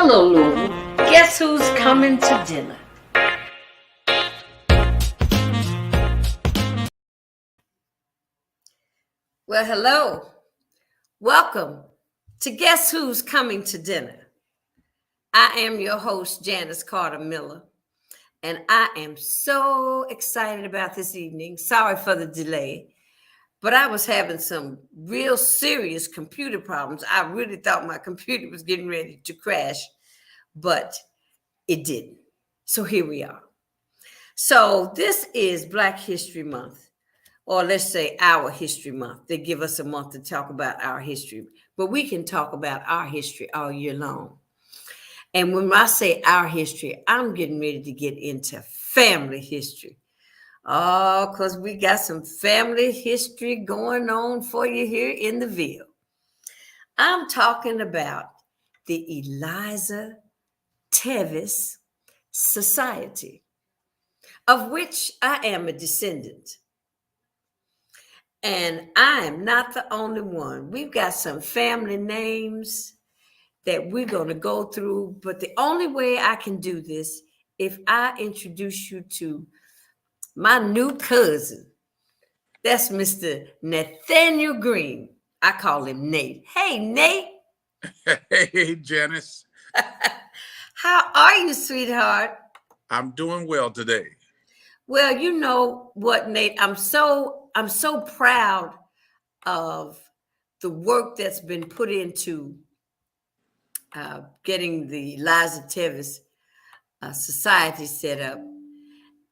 Hello, Lulu. Guess who's coming to dinner? Well, hello. Welcome to Guess Who's Coming to Dinner. I am your host, Janice Carter Miller, and I am so excited about this evening. Sorry for the delay, but I was having some real serious computer problems. I really thought my computer was getting ready to crash, but it didn't. So here we are. So this is Black History Month, or let's say our history month. They give us a month to talk about our history, but we can talk about our history all year long. And when I say our history, I'm getting ready to get into family history. Oh, because we got some family history going on for you here in the Ville. I'm talking about the Eliza Tevis Society, of which I am a descendant. And I am not the only one. We've got some family names that we're going to go through, but the only way I can do this if I introduce you to my new cousin. That's Mr. Nathaniel Green. I call him Nate. Hey, Nate. Hey, Janice. How are you, sweetheart? I'm doing well today. Well, you know what, Nate? I'm so proud of the work that's been put into getting the Eliza Tevis Society set up.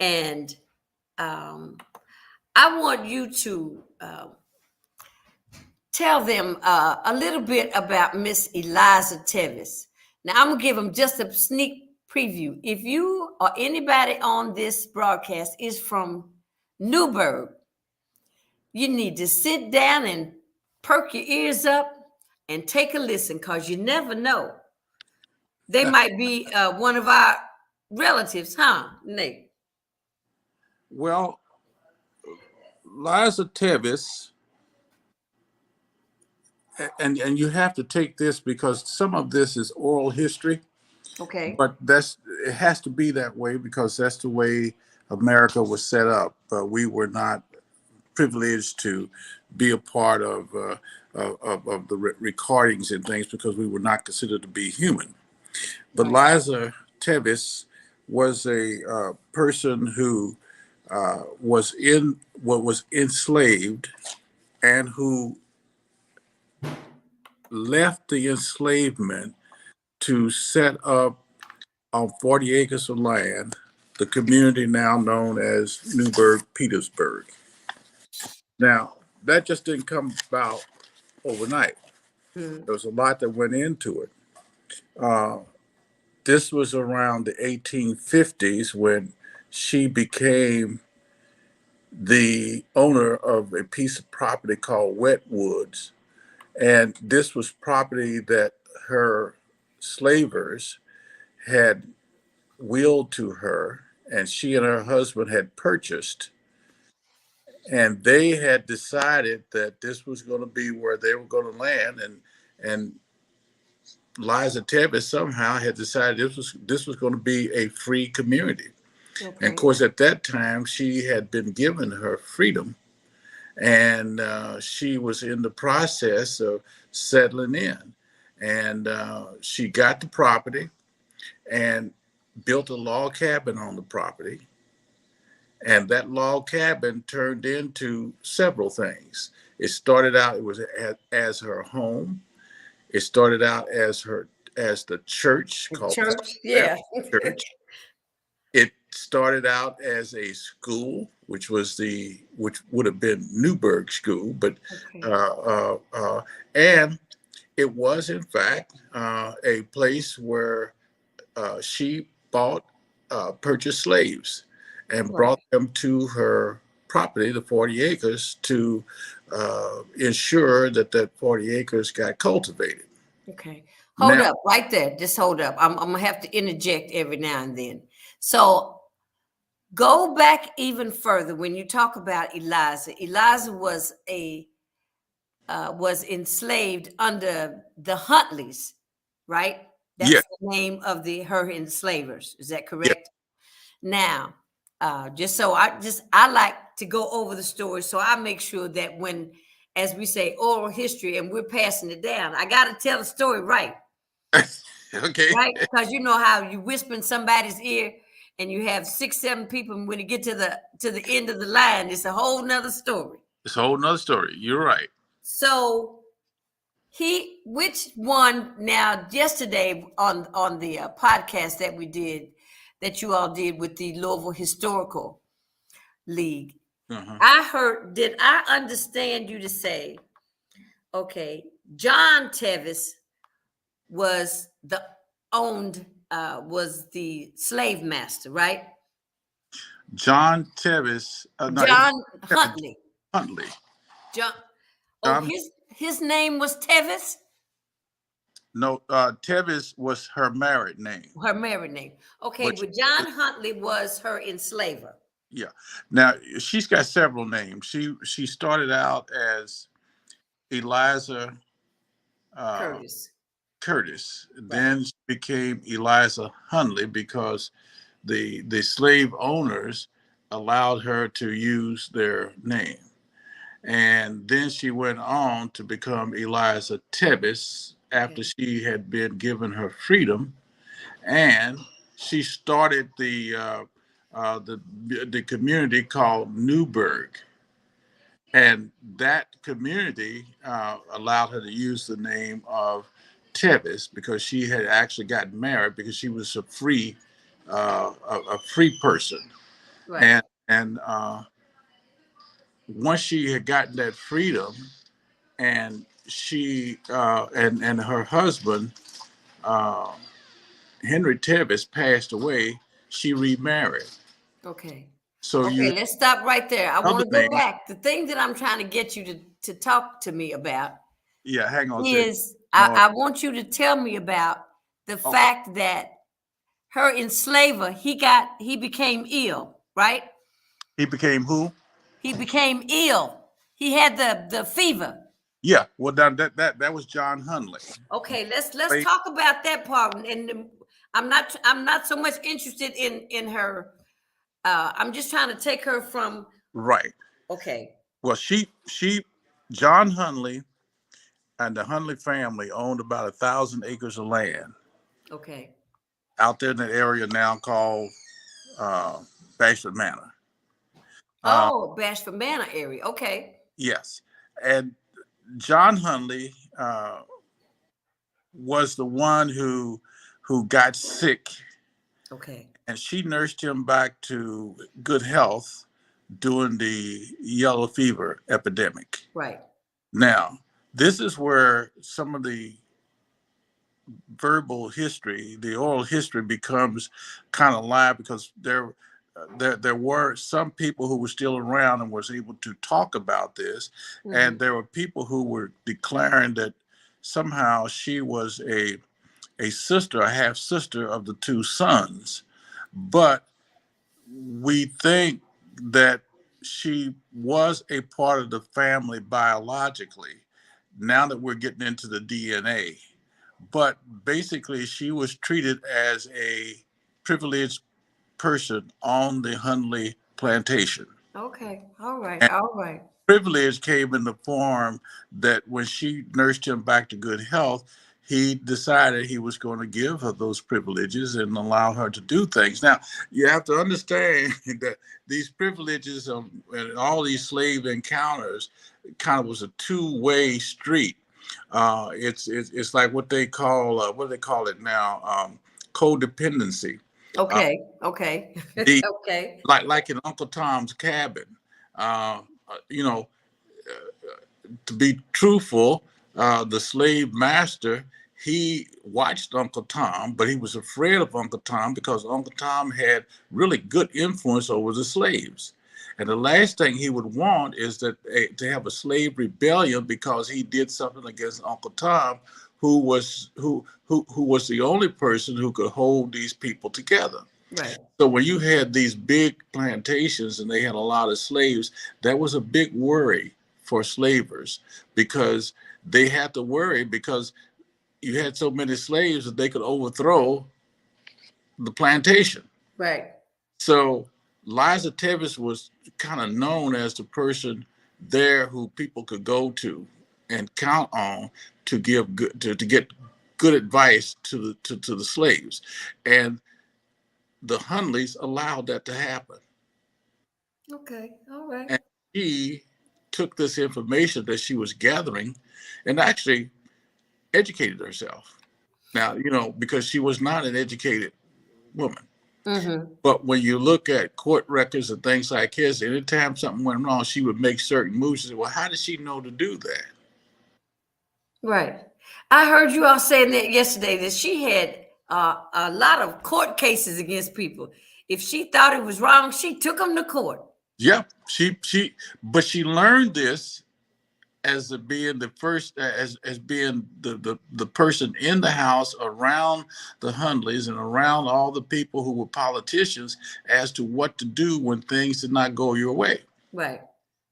And I want you to tell them a little bit about Miss Eliza Tevis. Now, I'm going to give them just a sneak preview. If you or anybody on this broadcast is from Newburgh, you need to sit down and perk your ears up and take a listen, because you never know. They might be one of our relatives, huh, Nate? Well, Liza Tevis, and you have to take this because some of this is oral history, Okay. but it has to be that way because that's the way America was set up. We were not privileged to be a part of the recordings and things because we were not considered to be human. But Right. Liza Tevis was a person who was enslaved and who left the enslavement to set up on 40 acres of land the community now known as Newburgh, Petersburg. Now, that just didn't come about overnight. Hmm. There was a lot that went into it. Uh, this was around the 1850s when she became the owner of a piece of property called Wetwoods. And this was property that her slavers had willed to her, and she and her husband had purchased. And they had decided that this was going to be where they were going to land. And Liza Tevis somehow had decided this was going to be a free community. And of Okay. course, at that time, she had been given her freedom, and she was in the process of settling in. And she got the property and built a log cabin on the property. And that log cabin turned into several things. It started out, it was as her home. It started out as the church The called church, Baptist yeah. Church. It started out as a school, which would have been Newburgh School, but Okay. and it was in fact a place where she purchased slaves and Right. brought them to her property, the 40 acres, to ensure that 40 acres got cultivated. Okay. Hold Now, up right there. Just hold up. I'm going to have to interject every now and then. So go back even further when you talk about Eliza. Eliza was enslaved under the Huntleys, right? Yeah, That's the name of her enslavers. Is that yeah. correct? Now, I like to go over the story, so I make sure that when, as we say, oral history, and we're passing it down, I got to tell the story right, Okay. right? Because you know how you whisper in somebody's ear, and you have 6, 7 people, and when you get to the end of the line, it's a whole nother story. It's a whole nother story. You're right. So which one now? Yesterday on the podcast that we did, that you all did with the Louisville Historical League, Uh-huh. I heard. Did I understand you to say, okay, John Tevis was was the slave master, right? John Tevis. No, it John was Huntley. Huntley. John. Oh, John. his name was Tevis. No, Tevis was her married name, Her married name. Okay, but but John Huntley was her enslaver. yeah. Now she's got several names. She started out as Eliza uh, Curtis. Curtis. Right. Then she became Eliza Huntley because the slave owners allowed her to use their name. And then she went on to become Eliza Tevis after Okay. she had been given her freedom, and she started the community called Newburgh, and that community allowed her to use the name of Tevis because she had actually gotten married because she was a free person, Right. and once she had gotten that freedom, and she and her husband uh, Henry Tevis passed away, she remarried. Okay. So Okay, you let's stop right there. I other want to go name, back. The thing that I'm trying to get you to talk to me about yeah. Hang on a second. is No, I want you to tell me about the okay. fact that her enslaver, he became ill, right? He became who? He became ill. He had the fever. Yeah. Well, that was John Hunley. Okay, let's Right. talk about that part. And I'm not so much interested in her. I'm just trying to take her from. Right. Okay. Well, she John Hunley and the Hunley family owned about 1,000 acres of land Okay. out there in the area now called uh, Bashford Manor. Uh, Oh, Bashford Manor area. Okay. yes, and John Hunley was the one who got sick, Okay. and she nursed him back to good health during the yellow fever epidemic. Right. Now, this is where some of the verbal history, the oral history, becomes kind of live because there were some people who were still around and was able to talk about this, and Hmm. there were people who were declaring that somehow she was a sister, a half sister of the two sons, but we think that she was a part of the family biologically. Now that we're getting into the DNA, but basically she was treated as a privileged person on the Hunley plantation. Okay. All right. And All right. privilege came in the form that when she nursed him back to good health, he decided he was going to give her those privileges and allow her to do things. Now, you have to understand that these privileges and all these slave encounters kind of was a two-way street. It's like what do they call it now, codependency. Uh, Okay. Okay. the Okay. like in Uncle Tom's Cabin. Uh, you know, to be truthful, the slave master, he watched Uncle Tom, but he was afraid of Uncle Tom because Uncle Tom had really good influence over the slaves. And the last thing he would want is that to have a slave rebellion because he did something against Uncle Tom, who was the only person who could hold these people together. Right. So when you had these big plantations and they had a lot of slaves, that was a big worry for slavers because they had to worry because you had so many slaves that they could overthrow the plantation. Right. So Eliza Tevis was kind of known as the person there who people could go to and count on to give good to get good advice to the slaves. And the Hunleys allowed that to happen. Okay. All right. And she took this information that she was gathering and actually educated herself. Now, because she was not an educated woman. Mm-hmm. But when you look at court records and things like his, anytime something went wrong, she would make certain moves. She said, well, how did she know to do that? Right. I heard you all saying that yesterday that she had a lot of court cases against people. If she thought it was wrong, she took them to court. Yep. But she learned this as being the first, as being the person in the house around the Hundleys and around all the people who were politicians as to what to do when things did not go your way. Right.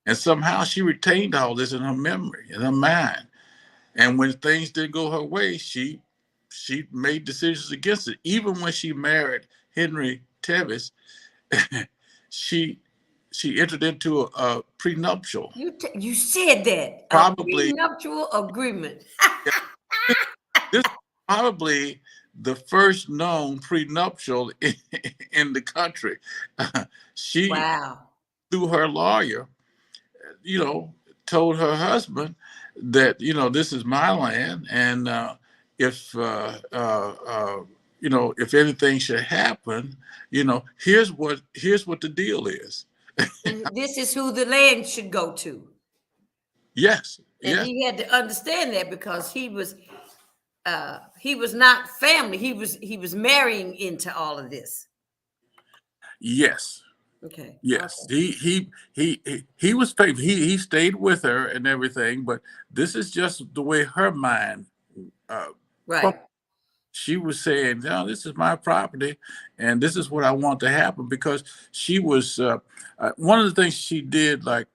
And somehow she retained all this in her memory, in her mind. And when things didn't go her way, she made decisions against it. Even when she married Henry Tevis, she entered into a prenuptial. You said that a Probably prenuptial agreement. this is probably the first known prenuptial in the country. She, Wow. through her lawyer, you know, told her husband that, this is my land, and if if anything should happen, here's what the deal is. And this is who the land should go to. Yes, And yes, he had to understand that because he was not family. He was marrying into all of this. yes. Okay. Yes, Okay. he was faithful. He stayed with her and everything, but this is just the way her mind. Uh, Right. she was saying, "No, this is my property, and this is what I want to happen." Because she was one of the things she did, like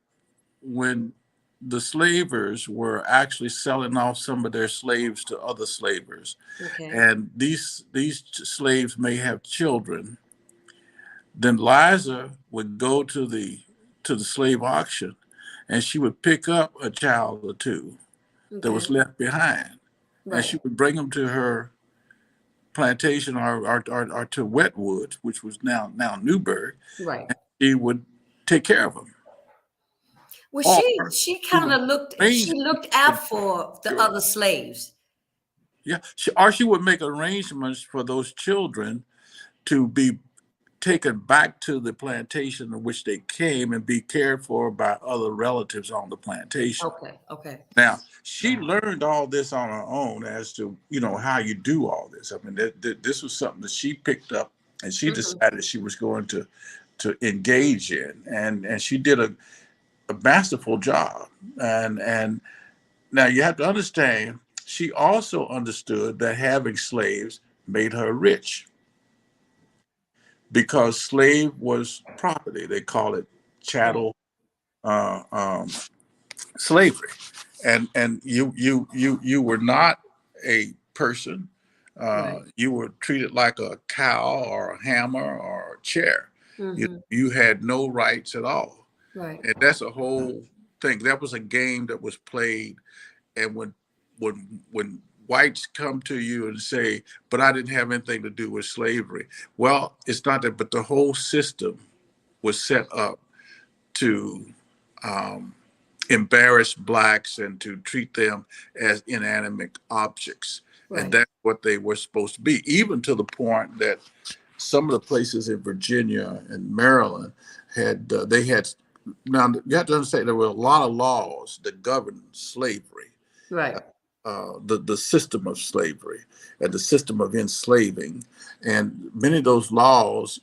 when the slavers were actually selling off some of their slaves to other slavers, Okay. and these slaves may have children. Then Liza would go to the slave auction, and she would pick up a child or two that Okay. was left behind, and Right. she would bring them to her plantation or to Wetwoods, which was now Newburgh. Right. She would take care of them, Well, or she she kind would of looked. She arrange. looked out for the other slaves. Yeah, she would make arrangements for those children to be taken back to the plantation in which they came and be cared for by other relatives on the plantation. Okay. Okay. Now, she learned all this on her own as to, how you do all this. I mean, this was something that she picked up and she Mhm. decided she was going to engage in. And she did a masterful job. And now you have to understand, she also understood that having slaves made her rich because slave was property. They call it Right. chattel uh, um, slavery, and you were not a person. Right. You were treated like a cow or a hammer or a chair. Hmm. You had no rights at all, Right. and that's a whole thing. That was a game that was played, and when whites come to you and say, "But I didn't have anything to do with slavery," well, it's not that, but the whole system was set up to um, embarrass blacks and to treat them as inanimate objects. And Right. that's what they were supposed to be, even to the point that some of the places in Virginia and Maryland they had. Now you have to understand there were a lot of laws that governed slavery, Right. the system of slavery and the system of enslaving, and many of those laws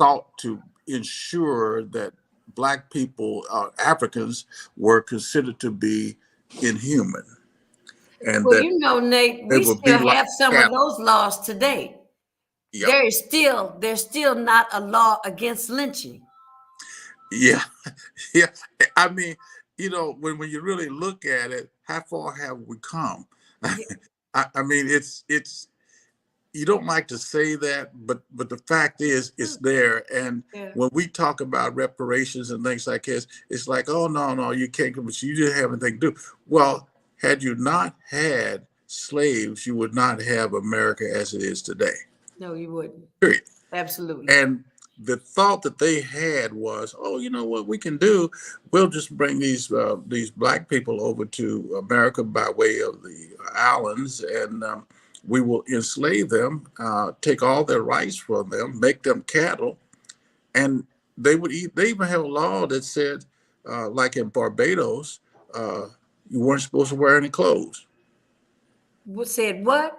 sought to ensure that black people, Africans, were considered to be inhuman, and Well, that Nate, they we would still be like have some of cattle. those laws today. Yep. There's still not a law against lynching. Yeah. Yeah. I mean, when you really look at it, how far have we come? Yeah. I mean, it's you don't like to say that, but the fact is, it's there. And Yeah. when we talk about reparations and things like this, it's like, oh no, no, you can't, but you didn't have anything to do. Well, had you not had slaves, you would not have America as it is today. No, you wouldn't. Period. Absolutely. And the thought that they had was, oh, you know what we can do? We'll just bring these black people over to America by way of the islands, and we will enslave them, take all their rights from them, make them cattle, and they would eat. They even have a law that said, like in Barbados, uh, you weren't supposed to wear any clothes. What said what?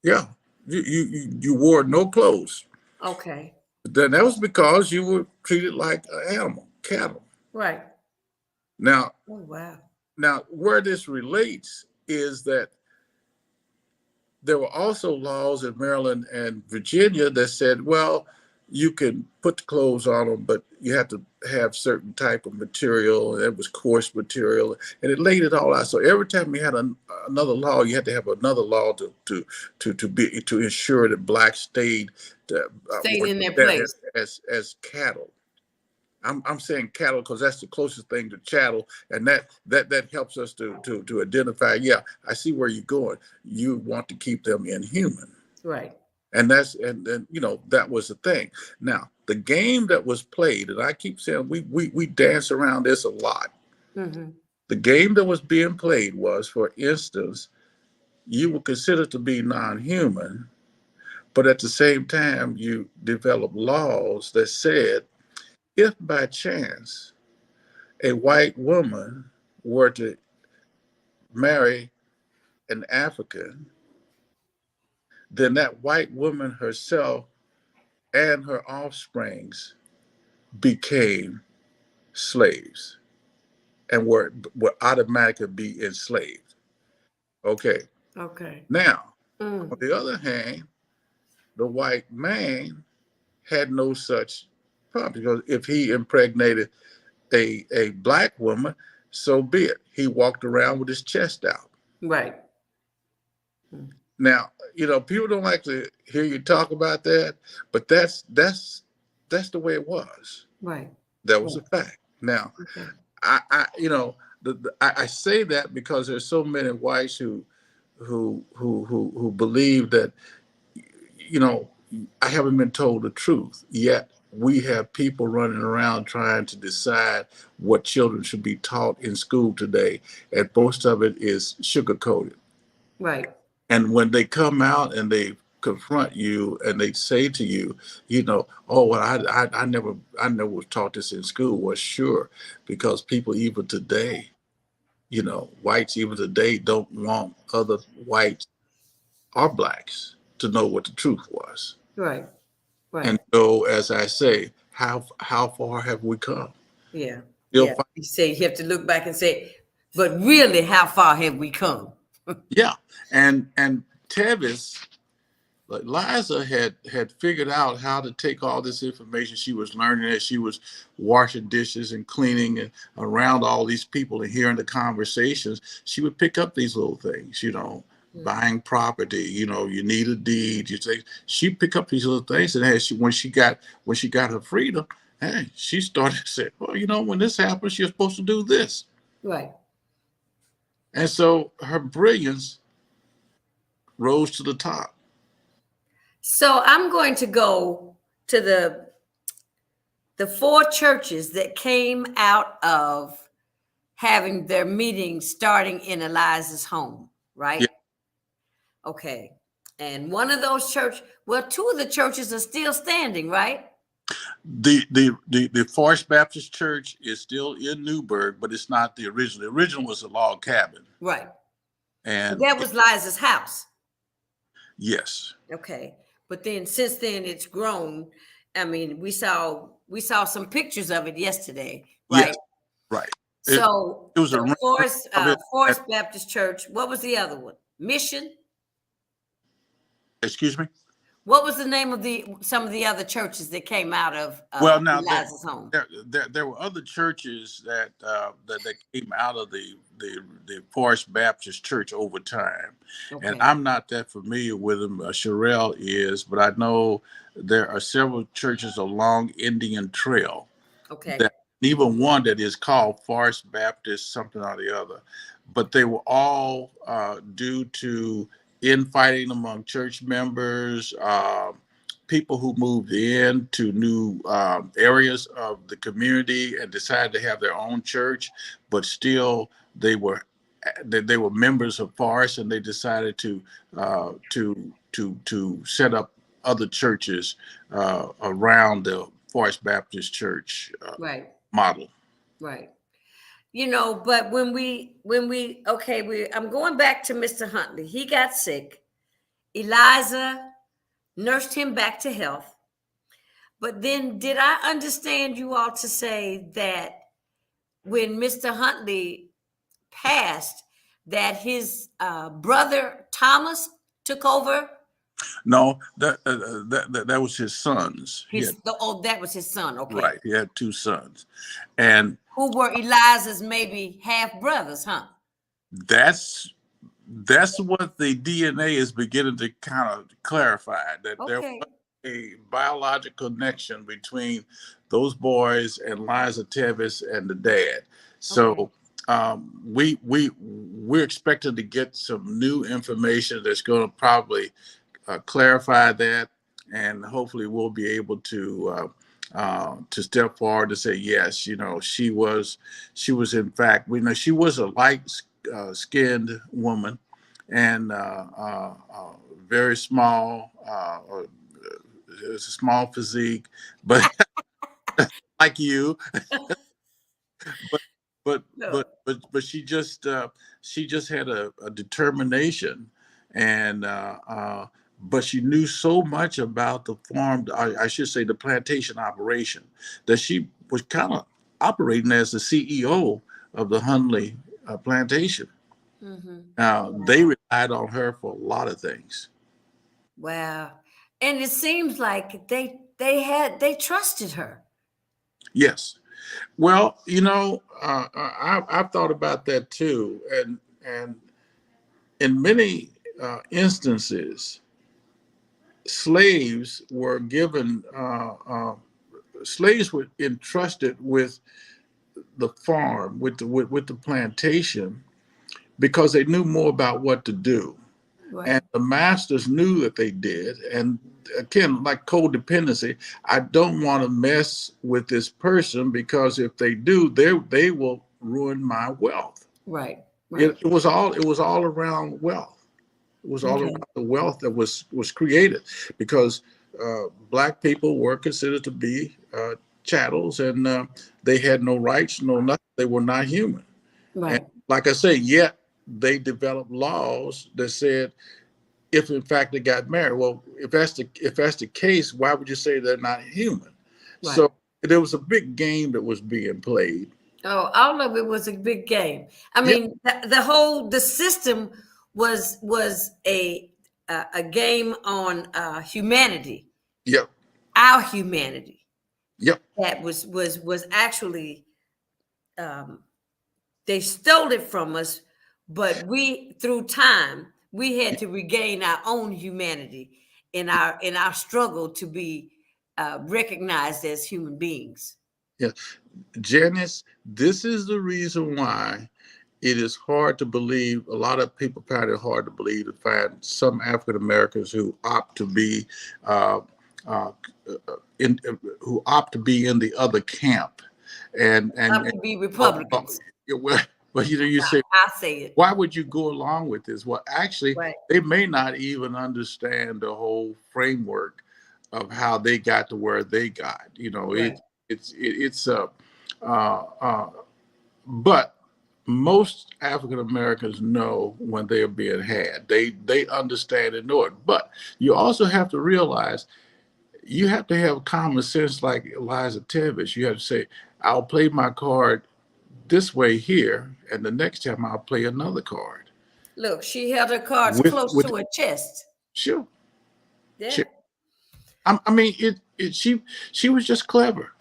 Yeah, you wore no clothes. Okay. Then that was because you were treated like an animal, cattle. Right. Now, Oh wow. now where this relates is that there were also laws in Maryland and Virginia that said, well, you can put the clothes on them, but you have to have certain type of material, and it was coarse material, and it laid it all out. So every time you had another law, you had to have another law to ensure that blacks stayed Stayed were in their looked at place. as cattle. I'm saying cattle because that's the closest thing to chattel, and that helps us to identify. Yeah, I see where you're going. You want to keep them inhuman, Right. and and you know that was the thing. Now the game that was played, and I keep saying we dance around this a lot. Mm-hmm. The game that was being played was, for instance, you were considered to be non-human, but at the same time you developed laws that said if by chance a white woman were to marry an African, then that white woman herself and her offsprings became slaves and were automatically be enslaved. Okay. Okay. Now, on Mm. the other hand, the white man had no such problem because if he impregnated a black woman, so be it. He walked around with his chest out. Right. Mm. Now, you know, people don't like to hear you talk about that, but that's the way it was. Right. That was Right. a fact. Now, Okay. I you know, I say that because there's so many whites who believe that, you know, I haven't been told the truth yet. We have people running around trying to decide what children should be taught in school today, and most of it is sugar coated. Right. And when they come out and they confront you and they say to you, you know, oh well, I never was taught this in school. Well, sure, because people even today, you know, whites even today don't want other whites or blacks to know what the truth was. Right. And Right. so, as I say, how far have we come? Yeah. Still Yeah. fight. You say you have to look back and say, but really, how far have we come? Yeah, and Tevis, like Liza had figured out how to take all this information she was learning as she was washing dishes and cleaning and around all these people and hearing the conversations. She would pick up these little things, you know, Mm. buying property. You know, you need a deed. You say she pick up these little things, and as when she got her freedom, hey, she started to say, well, you know, when this happens, you're supposed to do this, Right. and so her brilliance rose to the top. So I'm going to go to the four churches that came out of having their meetings starting in Eliza's home, right? Yeah. Okay. And one of those well, two of the churches are still standing, right? The Forest Baptist Church is still in Newburgh, but it's not the original. The original was a log cabin, Right. But and that was Liza's house. yes, Okay. But then since then it's grown. I mean, we saw some pictures of it yesterday, yes, right? right. It So it was a the rendering of it. And, Forest Baptist Church, what was the other one? Mission? excuse me. What was the name of some of the other churches that came out of Well, now Eliza's home? there were other churches that came out of the Forest Baptist Church over time, and Okay. I'm not that familiar with them. Sherelle is, but I know there are several churches along Indian Trail Okay. that even one that is called Forest Baptist something or the other, but they were all due to infighting among church members, people who moved in to new areas of the community and decided to have their own church, but still they were members of Forest, and they decided to set up other churches around the Forest Baptist Church Right. model. Right. But I'm going back to Mr. Huntley. He got sick. Eliza nursed him back to health. But then did I understand you all to say that when Mr. Huntley passed, that his brother Thomas took over? No, that was his sons. That was his son. Okay. Right. He had two sons, and Who were Eliza's maybe half brothers, huh? that's what the DNA is beginning to kind of clarify, that there Okay. was a biological connection between those boys and Eliza Tevis and the dad. So Okay. we're expected to get some new information that's going to probably clarify that, and hopefully we'll be able to step forward to say yes. She was in fact, we know she was a light skinned woman, and very small, a small physique, but like you, but No. she just had a determination, and but she knew so much about the farm, I should say the plantation operation, that she was kind of operating as the CEO of the Hundley plantation. They Wow. relied on her for a lot of things. Wow. And it seems like they trusted her. Yes. Well, I've thought about that too, and in many instances, slaves were given slaves were entrusted with the farm, with the plantation, because they knew more about what to do, Right. and the masters knew that they did. And again, like codependency, I don't want to mess with this person, because if they do, they will ruin my wealth. Right. Right. It was all around wealth. It was all Okay. around the wealth that was created, because black people were considered to be chattels, and they had no rights, no nothing. They were not human. And Right. like I say, yet they developed laws that said, if in fact they got married, well, if that's the case, why would you say they're not human? Right. So there was a big game that was being played. Oh, all of it was a big game. I Yep, mean, the system was a game on humanity, yep, our humanity. yep. That was actually um, they stole it from us, but we through time we had to regain our own humanity in our struggle to be recognized as human beings. Yeah. Janice, this is the reason why it is hard to believe. A lot of people find it hard to believe, to find some African Americans who opt to be uh, uh, in who opt to be in the other camp, Up and to be oh, Republicans. well, you say, I say it. why would you go along with this? Well, actually, Right. they may not even understand the whole framework of how they got to where they got. Right. It's uh, but most African Americans know when they are being had. They understand and know it. But you also have to realize, you have to have common sense, like Eliza Tevis. You have to say, I'll play my card this way here, and the next time I'll play another card. Look, she held her cards With close with to her chest. Sure, Yeah. sure. I mean, she was just clever.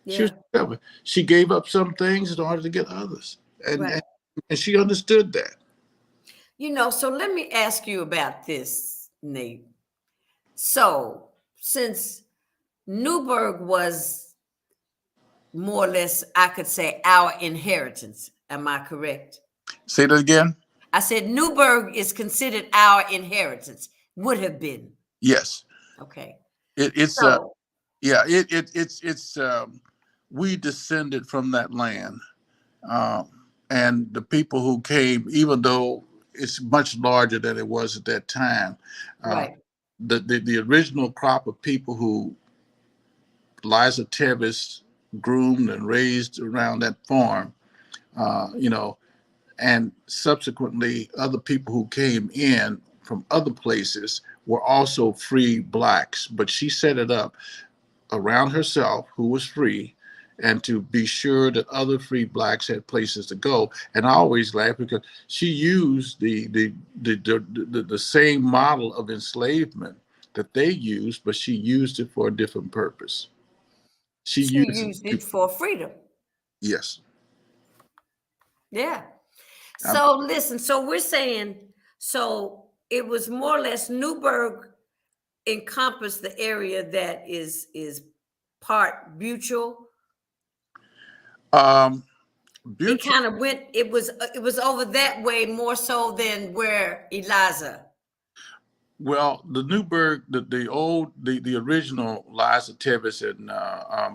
She was Yeah, clever. She gave up some things in order to get others, and right. and, and she understood that. So let me ask you about this, Nate. So, since Newburgh was more or less, I could say, our inheritance, am I correct? Say that again. I said Newburgh is considered our inheritance, would have been. Yes, Okay. it's So, yeah, it's we descended from that land, um, and the people who came, even though it's much larger than it was at that time, uh, right, the original crop of people who Eliza Tevis groomed and raised around that farm, you know, and subsequently other people who came in from other places were also free blacks, but she set it up around herself who was free and to be sure that other free blacks had places to go. And I always laugh because she used the same model of enslavement that they used, but she used it for a different purpose. She she used it used to, it for freedom. yes. Yeah. Um, So, listen, so we're saying, so it was more or less Newburgh encompassed the area that is part mutual. um, It Butch, kind of went, it was over that way more so than where Eliza. well, the Newburgh, the original Liza Tevis and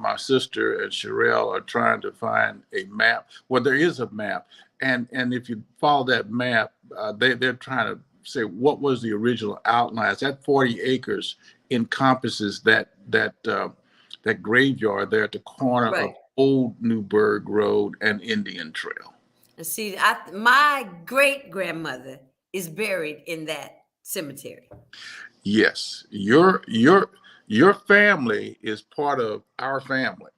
my sister and Sherelle are trying to find a map. Well, there is a map, and if you follow that map, they're trying to say what was the original outlines. That 40 acres encompasses that graveyard there at the corner of Right. Old Newburgh Road and Indian Trail. And see, my great grandmother is buried in that cemetery. Yes, your family is part of our family.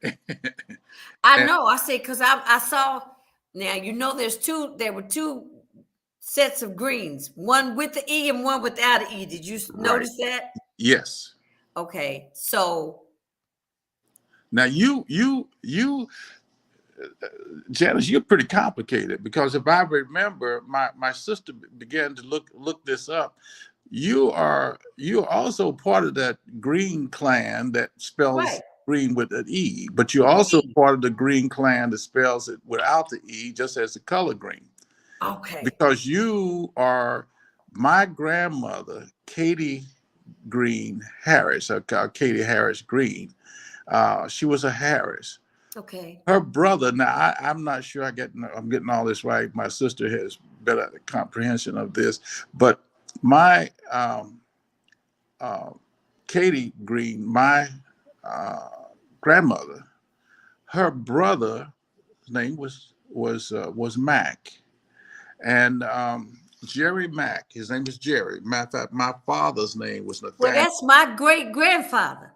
I And know. I say because I saw now. There were two sets of greens, one with the E and one without the E. Did you right. notice that? Yes. Okay, so Now you Janice, you're pretty complicated because if I remember, my sister began to look this up. You're also part of that Green clan that spells right, green with an E, but you're with the also E. part of the Green clan that spells it without the E, just as the color green. Okay, Because you are my grandmother, Katie Green Harris, or Katie Harris Green. She was a Harris. okay, Her brother, now I'm not sure I'm getting all this right. My sister has better comprehension of this, but my uh, Katie Green, my uh, grandmother, her brother's name was Mac, and Jerry Mack. His name is Jerry. Matter of fact, my father's name was well, Nathaniel. that's my great grandfather.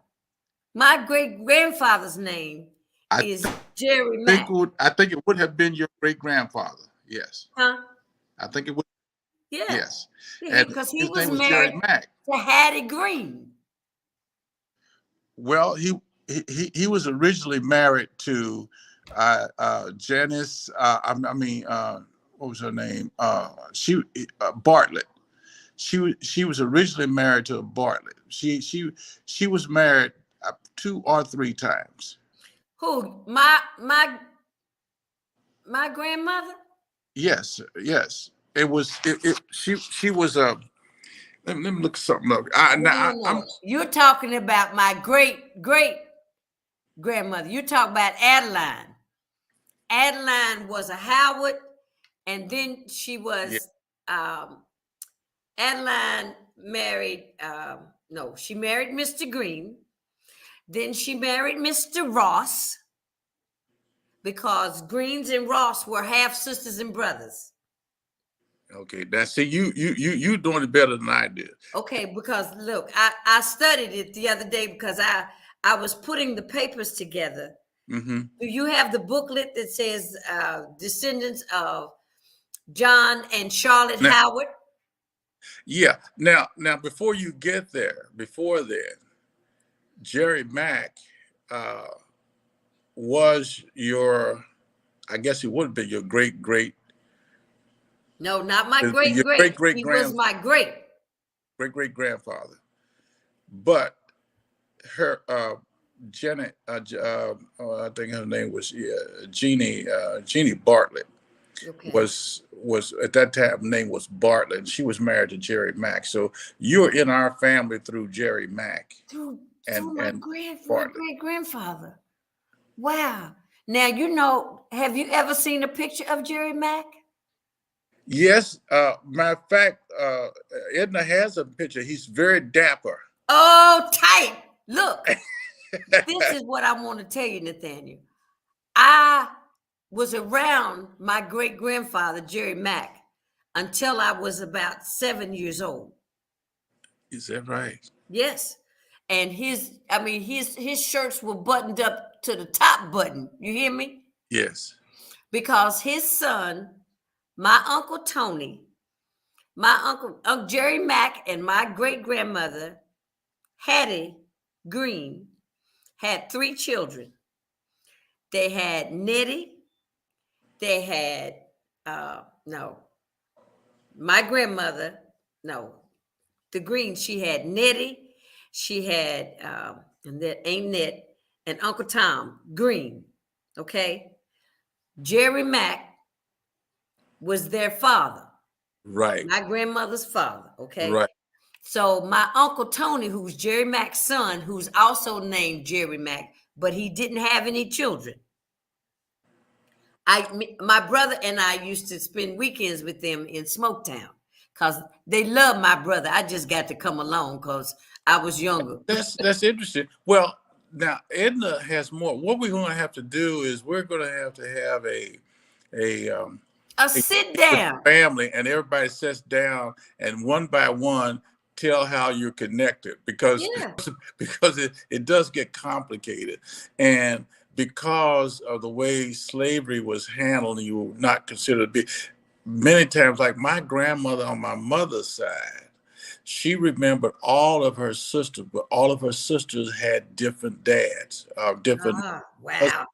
My great grandfather's name I is Jerry Mack. I think it would have been your great grandfather. Yes, Huh? I think it would. Yeah, Yes, yeah, and because he his was name was Jerry married Mack. to Hattie Green. Well, he was originally married to Janice. What was her name? Bartlett. She was originally married to Bartlett. She was married 2 or 3 times. Who? My grandmother. Yes, yes. It was she was a. Let me look something up. I, No, now no, I, no. I'm You're talking about my great great grandmother. You're talking about Adeline. Adeline was a Howard, and then she yeah. was Adeline married. No, she married Mr. Green. Then she married Mr. Ross because Greens and Ross were half sisters and brothers. Okay, that's see you doing it better than I did. Okay, because look, I studied it the other day because I was putting the papers together. Hmm. Do you have the booklet that says descendants of John and Charlotte Now, Howard? yeah. Now before you get there, before then, Jerry Mack uh, was your, I guess he would have been your No, not my great your great. great great He was my great. great grandfather. But her Janet, I think her name was Jeannie Bartlett Okay. was at that time name was Bartlett. And she was married to Jerry Mack. So you're in our family through Jerry Mack Through and my Bartlett. great grandfather. Wow. Now have you ever seen a picture of Jerry Mack? Yes, matter of fact, Edna has a picture. He's very dapper. Oh, tight. Look, this is what I want to tell you, Nathaniel. I was around my great grandfather, Jerry Mack, until I was about 7 years old. Is that right? Yes. And his shirts were buttoned up to the top button. You hear me? Yes. Because his son, my Uncle Tony, my Uncle Jerry Mack, and my great grandmother, Hattie Green, had three children. They had Nettie, they had, no, my grandmother, no, the Green, she had Nettie, she had, and that ain't Net, and Uncle Tom Green. Okay. Jerry Mack was their father, Right. my grandmother's father. Okay. Right. So my Uncle Tony, who's Jerry Mack's son, who's also named Jerry Mack, but he didn't have any children. My brother and I used to spend weekends with them in Smoketown because they love my brother. I just got to come along because I was younger. That's interesting. Well, now Edna has more. What we're going to have to do is we're going to have a A a sit with down. the family, and everybody sits down and one by one tell how you're connected because Yeah. because it does get complicated, and because of the way slavery was handled, you were not considered to be many times like my grandmother on my mother's side. She remembered all of her sisters, but all of her sisters had different dads, different husbands, Wow.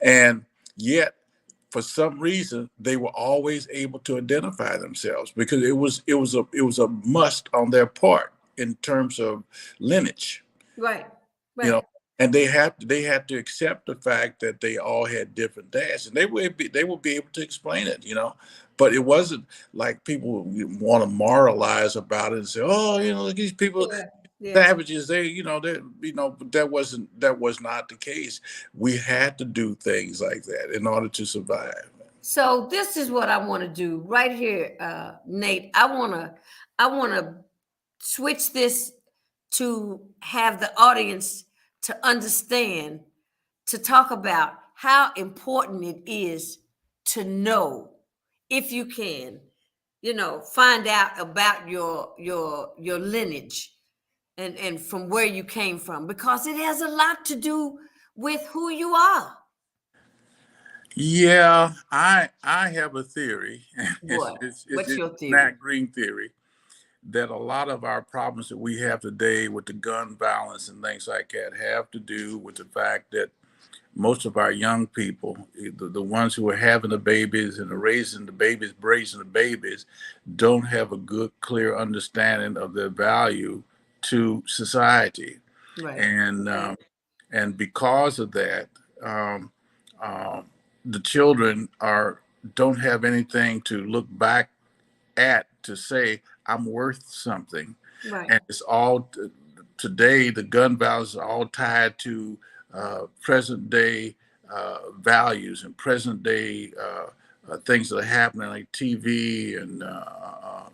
and yet for some reason they were always able to identify themselves because it was a must on their part in terms of lineage, Right. you know. Right. And they had to accept the fact that they all had different dads, and they would be able to explain it, you know. But it wasn't like people want to moralize about it and say, oh, you know, these people Yeah. Yeah. savages, they, you know, they, you know, but that was not the case. We had to do things like that in order to survive. So this is what I want to do right here, Nate. I want to switch this to have the audience to understand, to talk about how important it is to know, if you can, find out about your lineage and from where you came from, because it has a lot to do with who you are. Yeah, I have a theory. What? What's It's your theory? Nat Green theory that a lot of our problems that we have today with the gun violence and things like that have to do with the fact that most of our young people, the ones who are having the babies and are raising the babies, don't have a good, clear understanding of their value to society, Right. and Okay. because of that, um, the children are don't have anything to look back at to say I'm worth something, Right. and it's all today. The gun values are all tied to present day values and present day things that are happening like TV and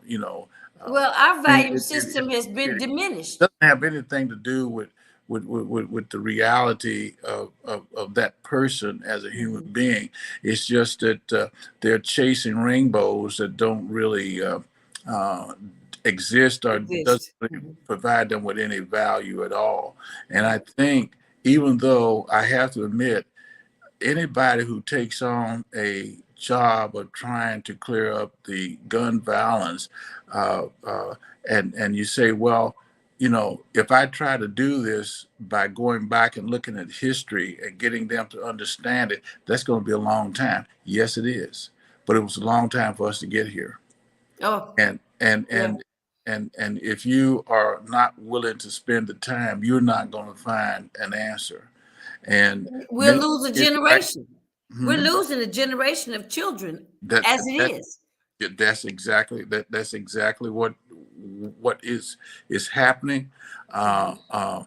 you know. Uh, Well, our it, value it, it, system has been it diminished. doesn't have anything to do with the reality of that person as a human Mhm. being. It's just that they're chasing rainbows that don't really uh, exist or doesn't Exist. really Mhm. provide them with any value at all. And I Right. think, even though I have to admit, anybody who takes on a job of trying to clear up the gun violence, uh, uh, and you say, well, if I try to do this by going back and looking at history and getting them to understand it, that's going to be a long time. Yes, it is, but it was a long time for us to get here. Oh, And and yeah. and and if you are not willing to spend the time, you're not going to find an answer. And We'll many lose a kids, right? generation. We're losing a generation of children That as it that is. that's exactly that's exactly what is happening. Uh, Mhm. uh,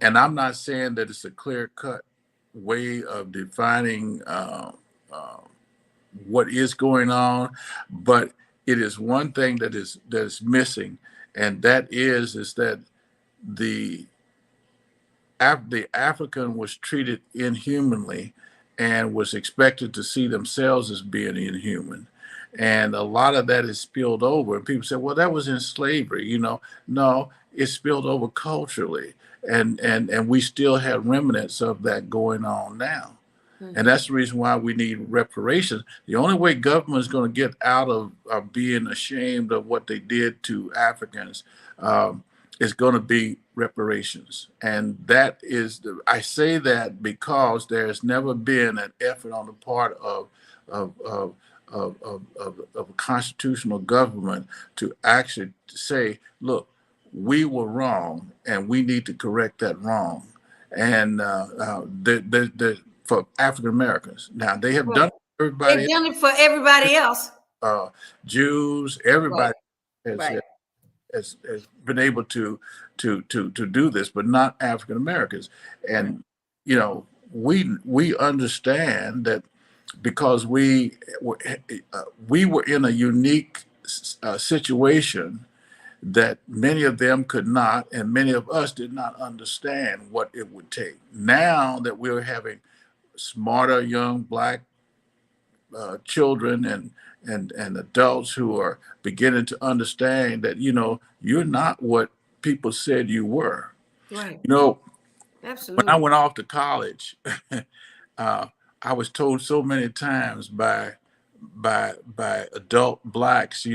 and I'm not saying that it's a clear cut way of defining uh, what is going on, but it is one thing that is missing, and that is that the the African was treated inhumanly and was expected to see themselves as being inhuman. And a lot of that is spilled over. And people say, well, that was in slavery. No, it spilled over culturally. And we still have remnants of that going on now. And Mhm. that's the reason why we need reparations. The only way government is going to get out of being ashamed of what they did to Africans um, is going to be reparations. And I say that because there's never been an effort on the part of, of, of a constitutional government to actually say, look, we were wrong and we need to correct that wrong. And for African Americans. Now they have done Right. it for They've everybody, done it for everybody else. uh, Jews, Right. everybody has, Right. has been able to do this, but not African Americans. Right. And we understand that because we were in a unique situation that many of them could not, and many of us did not understand what it would take. Now that we're having smarter young black children and adults who are beginning to understand that you're not what people said you were. Right. You know, when I Absolutely. went off to college, uh, I was told so many times by adult blacks,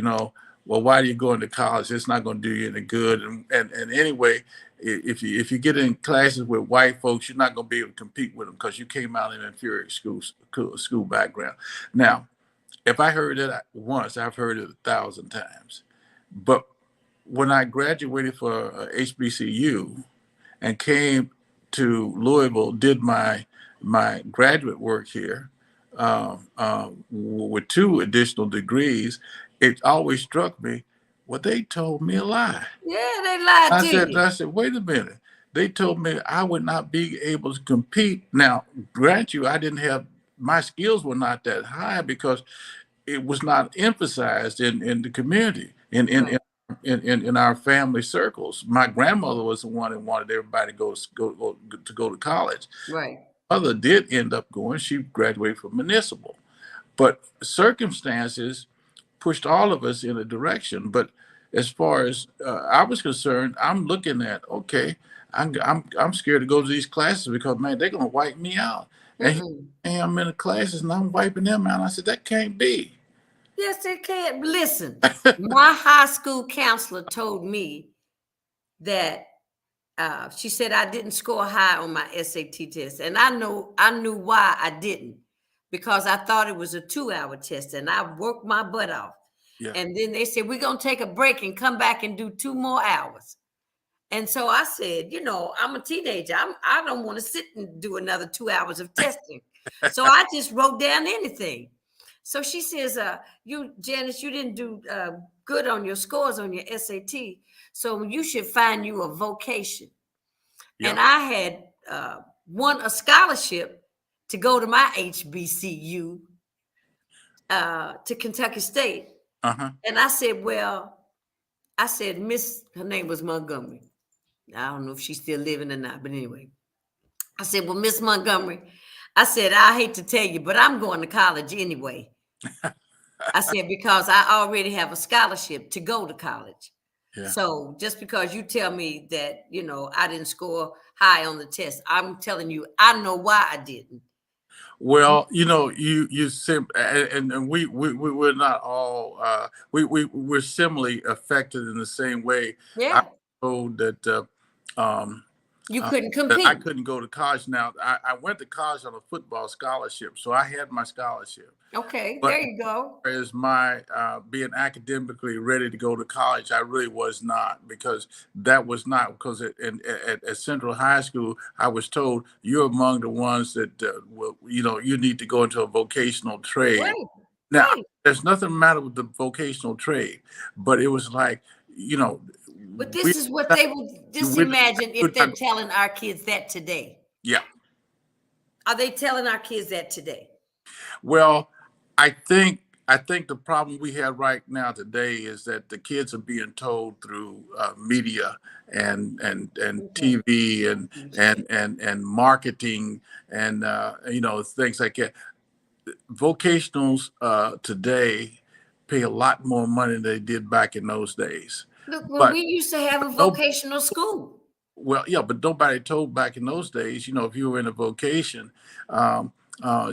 well, why are you going to college? It's not going to do you any good. And anyway, if you get in classes with white folks, you're not going to be able to compete with them because you came out in an inferior school background. Now, if I heard it once, I've heard it 1,000 times. But when I graduated for HBCU and came to Louisville, did my graduate work here with 2 additional degrees, it always struck me, well, they told me a lie. Yeah, they lied I to said, you. I said, wait a minute. They told me I would not be able to compete. Now, grant you, I didn't have my skills were not that high because it was not emphasized in the community Right. in our family circles. My grandmother was the one that wanted everybody to go to college. Right. Mother did end up going. She graduated from municipal, but circumstances pushed all of us in a direction. But as far as I was concerned, I'm looking at, okay, I'm scared to go to these classes because man, they're gonna wipe me out. And here Mm-mm. I am in the classes and I'm wiping them out. I said that can't be. Yes, they can. Listen, my high school counselor told me that she said I didn't score high on my SAT test, and I knew why I didn't, because I thought it was a 2 hour test, and I worked my butt off. Yeah. And then they said we're gonna take a break and come back and do 2 more hours. And so I said, I'm a teenager. I don't want to sit and do another 2 hours of testing. So I just wrote down anything. So she says, you, Janice, you didn't do good on your scores on your SAT. So you should find you a vocation. And Yep. I had won a scholarship to go to my HBCU to Kentucky State. Uh-huh. And I said, Miss, her name was Montgomery. I don't know if she's still living or not, but anyway, I said, well, Miss Montgomery, I said, I hate to tell you, but I'm going to college anyway. I said, because I already have a scholarship to go to college. Yeah. So just because you tell me that, I didn't score high on the test, I'm telling you, I know why I didn't. Well, and we're not all we're similarly affected in the same way. I Yeah. told that um, You couldn't that I compete. couldn't go to college. Now, I went to college on a football scholarship, so I had my scholarship. Okay, But there you go. as my being academically ready to go to college, I really was not, because that was not because at Central High School, I was told you're among the ones that you need to go into a vocational trade. Right, Now, right. there's nothing matter with the vocational trade, but it was like, you know, But we this is what they would just we're imagine we're if they're not, telling our kids that today. yeah. Are they telling our kids that today? Well, I think the problem we have right now today is that the kids are being told through media and Okay. TV and marketing and things like that. Vocationals today pay a lot more money than they did back in those days. Look, when But we used to have a no, vocational school. well, yeah, but nobody told back in those days, if you were in a vocation, um,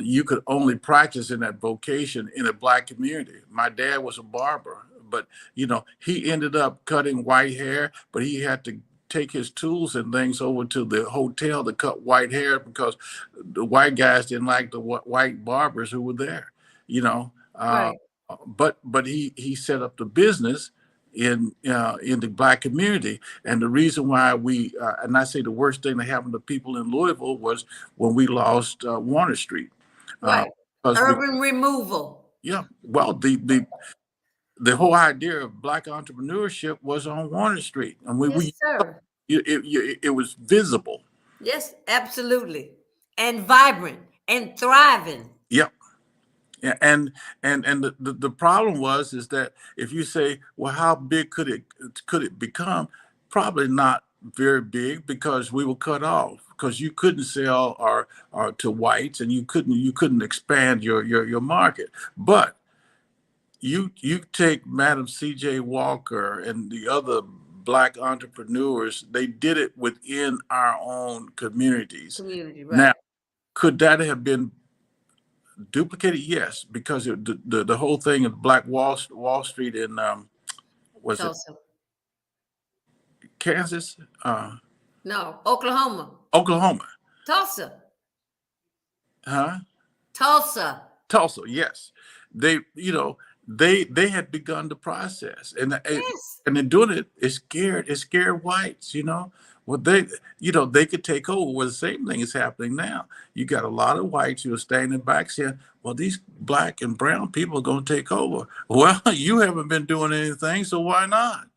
you could only practice in that vocation in a black community. My dad was a barber, but he ended up cutting white hair, but he had to take his tools and things over to the hotel to cut white hair because the white guys didn't like the white barbers who were there, you know. Right. But he set up the business in the black community. And the reason why and I say the worst thing that happened to people in Louisville was when we lost Warner Street. Uh, Right. because Urban removal. yeah, well, the whole idea of black entrepreneurship was on Warner Street, and Yes, sir. it was visible. Yes, absolutely. And vibrant and thriving. Yep. Yeah, and the problem is that if you say, well, how big could it become? Probably not very big, because we were cut off, because you couldn't sell or to whites, and you couldn't expand your market. But you take Madam C.J. Walker and the other black entrepreneurs, they did it within our own communities. Community, right. Now, could that have been duplicated? Yes, because the whole thing of Black Wall Street in was it Tulsa. Kansas, No, Oklahoma. Oklahoma, Tulsa. huh? Tulsa. Tulsa, yes. They had begun the process, Yes. and in doing it, it scared whites. Well, they could take over. Well, the same thing is happening now. You got a lot of whites who are standing back saying, well, these black and brown people are going to take over. Well, you haven't been doing anything, so why not?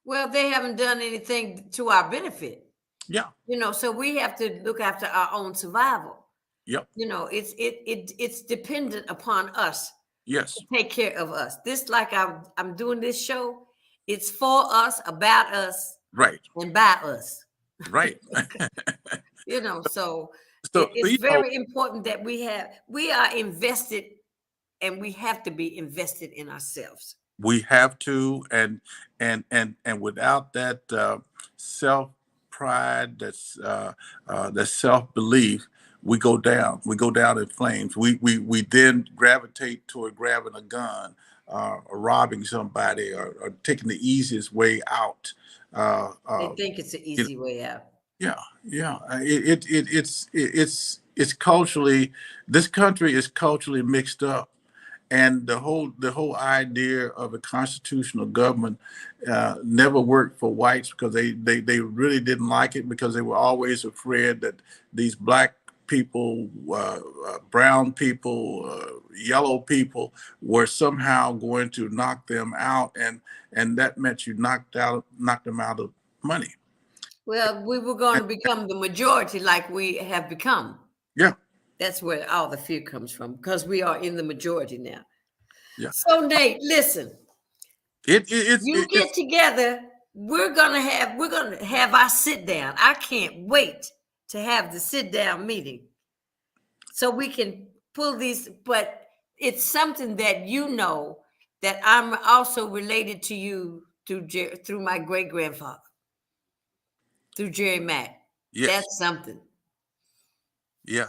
Well, they haven't done anything to our benefit. Yeah. So we have to look after our own survival. Yep. It's dependent upon us to Yes. take care of us. This, like I'm doing this show, it's for us, about us, Right. and by us. Right. So So it's very important that we are invested, and we have to be invested in ourselves. we have to, and without that self pride, that self belief, we go down in flames. We then gravitate toward grabbing a gun, or robbing somebody, or taking the easiest way out. They think it's an You know, easy way out. yeah, yeah. It's culturally, this country is culturally mixed up, and the whole idea of a constitutional government never worked for whites, because they really didn't like it, because they were always afraid that these black people, brown people, yellow people were somehow going to knock them out, and that meant you knocked them out of money. Well, we were going And to become the majority, like we have become. yeah, That's where all the fear comes from, because we are in the majority now. yeah. So, Nate, listen, you It's get together. We're gonna have our sit down. I can't wait to have the sit down meeting so we can pull these. But it's something that that I'm also related to you through my great grandfather, through Jerry Mack. yes. That's something. Yeah,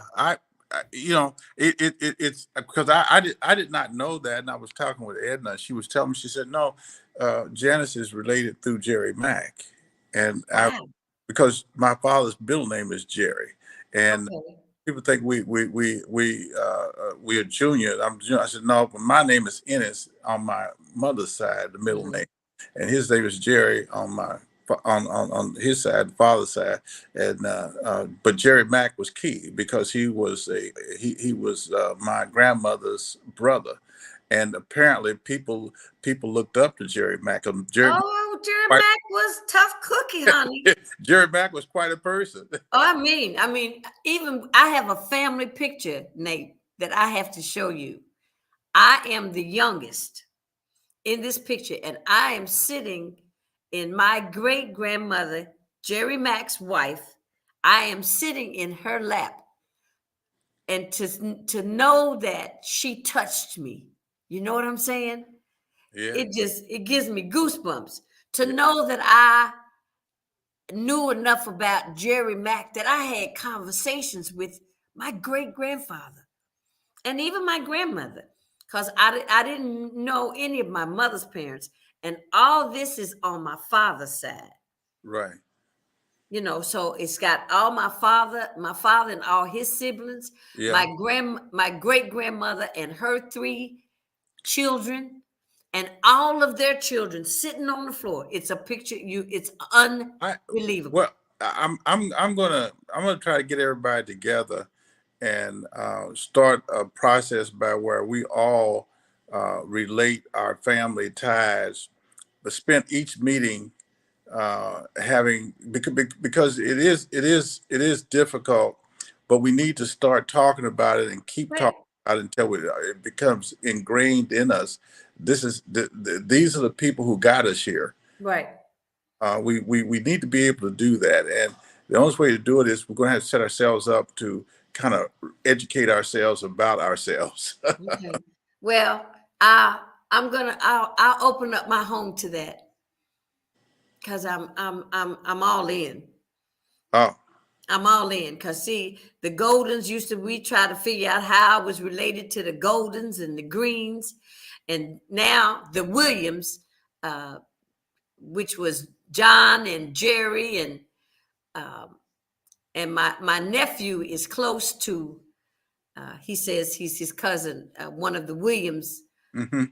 it's because I did not know that, and I was talking with Edna. She was telling me, she said, no, Janice is related through Jerry Mack. and Wow. because my father's middle name is Jerry, and Okay. people think we are junior. I'm junior. I said no, but my name is Ennis on my mother's side, the middle Mhm. name, and his name is Jerry on my on his side, the father's side, and but Jerry Mack was key because he was my grandmother's brother, and apparently people looked up to Jerry Mack. Jerry Oh, Jerry quite, Mack was tough cookie, honey. Jerry Mack was quite a person. Oh, I mean, even I have a family picture, Nate, that I have to show you. I am the youngest in this picture, and I am sitting in my great grandmother, Jerry Mack's wife. I am sitting in her lap, and to know that she touched me, you know what I'm saying? Yeah, It gives me goosebumps to yeah, know that I knew enough about Jerry Mack that I had conversations with my great grandfather and even my grandmother, because I didn't know any of my mother's parents. And all this is on my father's side, right. so it's got all my father and all his siblings, Yeah. my great grandmother and her three children, and all of their children sitting on the floor. It's a picture, it's I unbelievable. well, I'm gonna try to get everybody together and start a process by where we all relate our family ties, but spend each meeting having because it is difficult, but we need to start talking about it and keep Right, talking about it until it becomes ingrained in us. These are the people who got us here. right. We need to be able to do that, and the only way to do it is we're going to have to set ourselves up to kind of educate ourselves about ourselves. Okay. Well, I'll open up my home to that because I'm all in. Oh, I'm all in because see, the Goldens we try to figure out how I was related to the Goldens and the Greens, and now the Williams, uh, which was John and Jerry, um, and my nephew is close to. He says he's his cousin, one of the Williams hmm,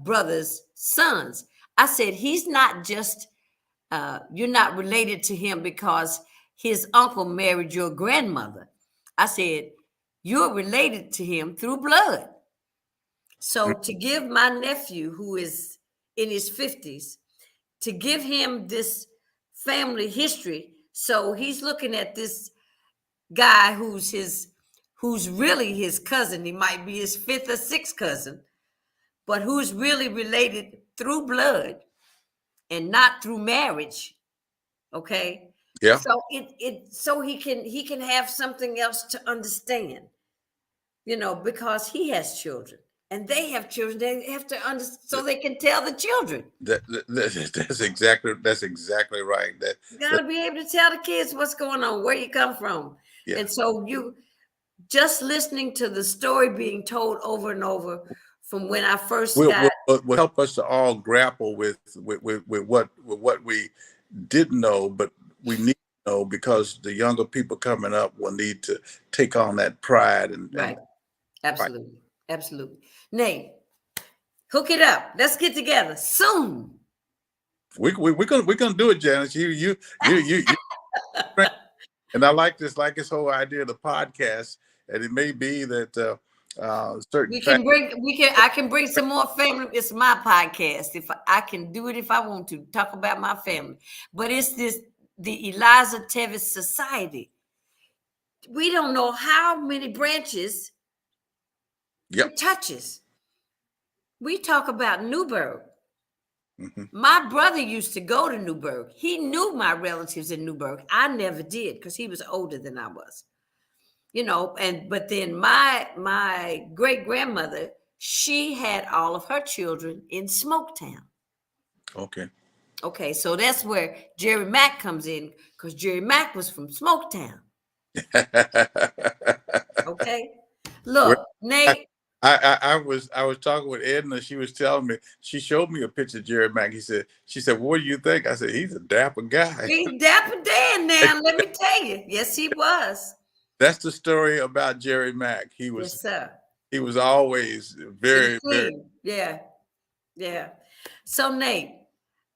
brothers' sons. I said he's not just you're not related to him because his uncle married your grandmother. I said, you're related to him through blood. So to give my nephew, who is in his 50s, to give him this family history, so he's looking at this guy who's really his cousin. He might be his fifth or sixth cousin, but who's really related through blood and not through marriage. Okay. yeah, So so he can have something else to understand, because he has children and they have children. They have to understand so they can tell the children. that's exactly right. You got That to be able to tell the kids what's going on, where you come from. yeah. And so you just listening to the story being told over and over from when I first will got will, will help us to all grapple with what we didn't know, but we need to know because the younger people coming up will need to take on that pride and right. fight. Absolutely. Absolutely. Nate, hook it up. Let's get together soon. We're gonna do it, Janice. You and I like this whole idea of the podcast, and it may be that certain fact. I can bring some more family. It's my podcast. If I can do it if I want to talk about my family. But it's the Eliza Tevis Society. We don't know how many branches Yep. it touches. We talk about Newburgh. Hmm. My brother used to go to Newburgh. He knew my relatives in Newburgh. I never did because he was older than I was. And but then my great grandmother, she had all of her children in Smoketown. Okay. Okay, so that's where Jerry Mack comes in because Jerry Mack was from Smoketown. Okay, Well, look, I, Nate. I was talking with Edna. She was telling me, she showed me a picture of Jerry Mack. She said, "What do you think?" I said, "He's a dapper guy." He Dapper Dan now, let me tell you. Yes, he was. That's the story about Jerry Mack. Yes, sir. He was always He was very, very. clean. Yeah, yeah. So, Nate,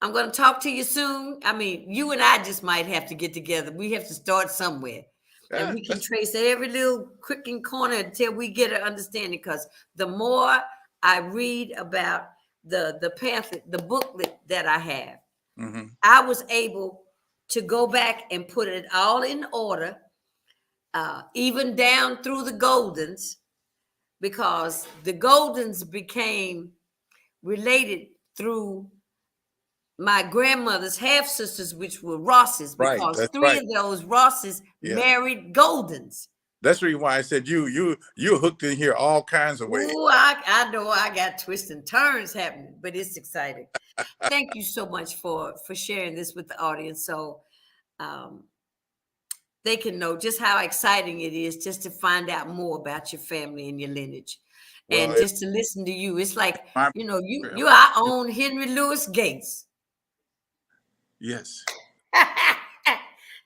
I'm going to talk to you soon. I mean, you and I just might have to get together. We have to start somewhere. And Yeah, we can trace every little crick and corner until we get an understanding. Because the more I read about the pamphlet, the booklet that I have, mm-hmm. I was able to go back and put it all in order, even down through the Goldens, because the Goldens became related through my grandmother's half sisters, which were Rosses, Right. because That's three right. of those Rosses Yeah. married Goldens. That's the reason why I said you're hooked in here all kinds of ways. Ooh, I know I got twists and turns happening, but it's exciting. Thank you so much for sharing this with the audience, so um, they can know just how exciting it is just to find out more about your family and your lineage, Well, and it's just to listen to you. It's like, my you're our own Henry Louis Gates. yes.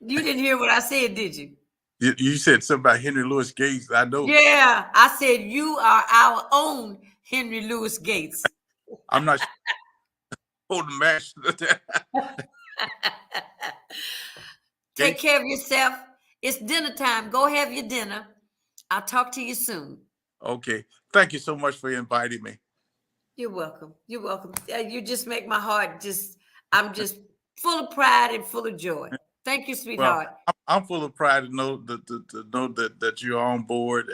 You didn't hear what I said, did you? You said something about Henry Louis Gates. I know. Yeah, I said you are our own Henry Louis Gates. I'm not holding match. Take care of yourself. It's dinner time. Go have your dinner. I'll talk to you soon. Okay. Thank you so much for inviting me. You're welcome. You're welcome. You just make my heart I'm just full of pride and full of joy. Thank you, Well, sweetheart. I'm full of pride to know that you're on board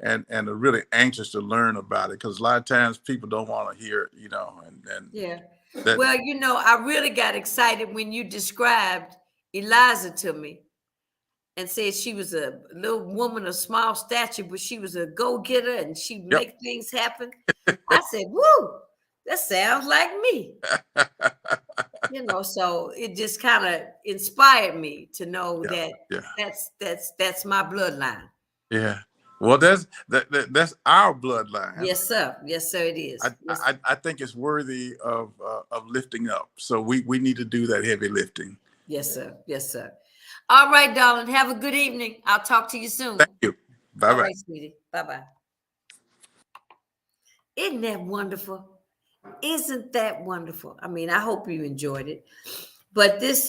and are really anxious to learn about it, because a lot of times people don't want to hear it, and Yeah. that Well, I really got excited when you described Eliza to me and said she was a little woman of small stature, but she was a go-getter and she'd yep. make things happen. I said, woo, that sounds like me. So it just kind of inspired me to know Yeah, that yeah, that's my bloodline. yeah. Well, that's our bloodline. Yes, sir. Yes, sir, it is. Yes. I think it's worthy of lifting up. So we need to do that heavy lifting. Yes, sir. Yes, sir. All right, darling. Have a good evening. I'll talk to you soon. Thank you. Bye All bye. right, sweetie. Bye-bye. Isn't that wonderful? Isn't that wonderful? I mean, I hope you enjoyed it. But this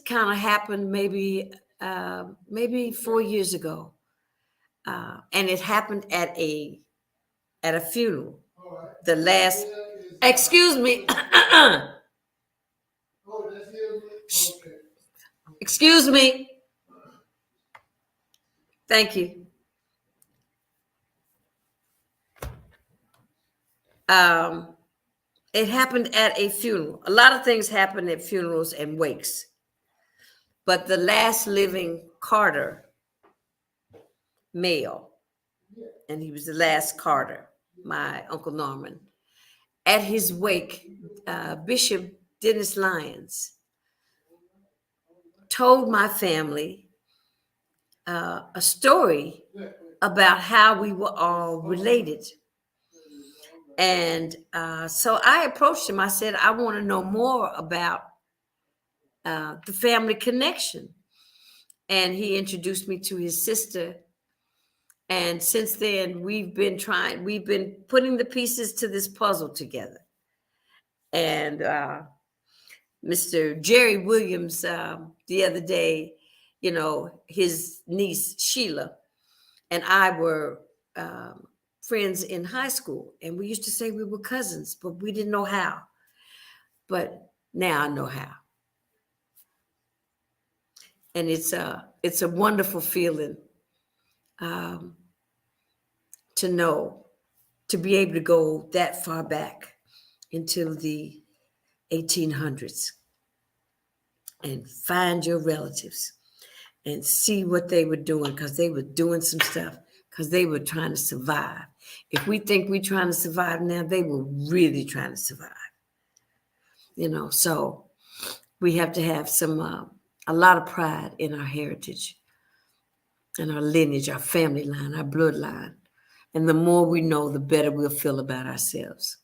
kind of happened maybe 4 years ago, and it happened at a funeral. The last, excuse me, excuse me. Thank you. It happened at a funeral. A lot of things happen at funerals and wakes, but the last living Carter male, and he was the last Carter, my Uncle Norman. At his wake, Bishop Dennis Lyons told my family a story about how we were all related. And so I approached him. I said, I want to know more about the family connection. And he introduced me to his sister. And since then, we've been putting the pieces to this puzzle together. And Mr. Jerry Williams, the other day, his niece, Sheila, and I were friends in high school. And we used to say we were cousins, but we didn't know how. But now I know how. And it's a wonderful feeling to know, to be able to go that far back into the 1800s and find your relatives and see what they were doing, because they were doing some stuff, because they were trying to survive. If we think we're trying to survive now, they were really trying to survive. So we have to have a lot of pride in our heritage and our lineage, our family line, our bloodline. And the more we know, the better we'll feel about ourselves.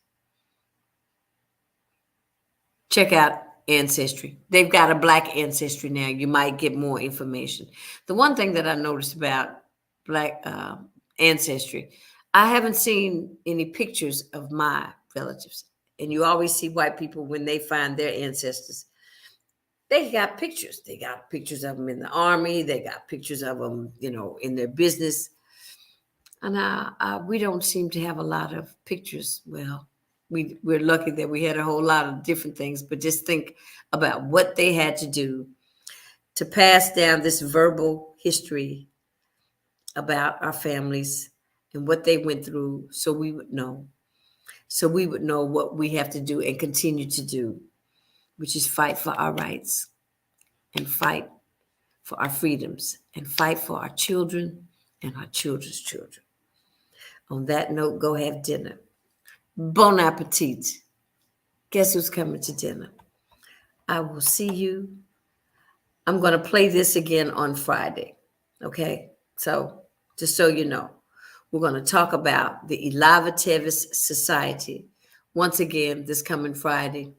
Check out Ancestry. They've got a Black Ancestry now. You might get more information. The one thing that I noticed about Black Ancestry, I haven't seen any pictures of my relatives. And you always see white people when they find their ancestors. They got pictures. They got pictures of them in the army. They got pictures of them, in their business. And we don't seem to have a lot of pictures. Well, we're lucky that we had a whole lot of different things, but just think about what they had to do to pass down this verbal history about our families and what they went through so we would know. So we would know what we have to do and continue to do, which is fight for our rights and fight for our freedoms and fight for our children and our children's children. On that note, go have dinner. Bon appetit. Guess who's coming to dinner? I will see you. I'm going to play this again on Friday. Okay? So, just so you know, we're going to talk about the Eliza Tevis Society. Once again, this coming Friday.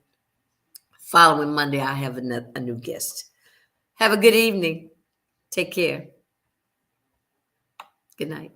Following Monday, I have a new guest. Have a good evening. Take care. Good night.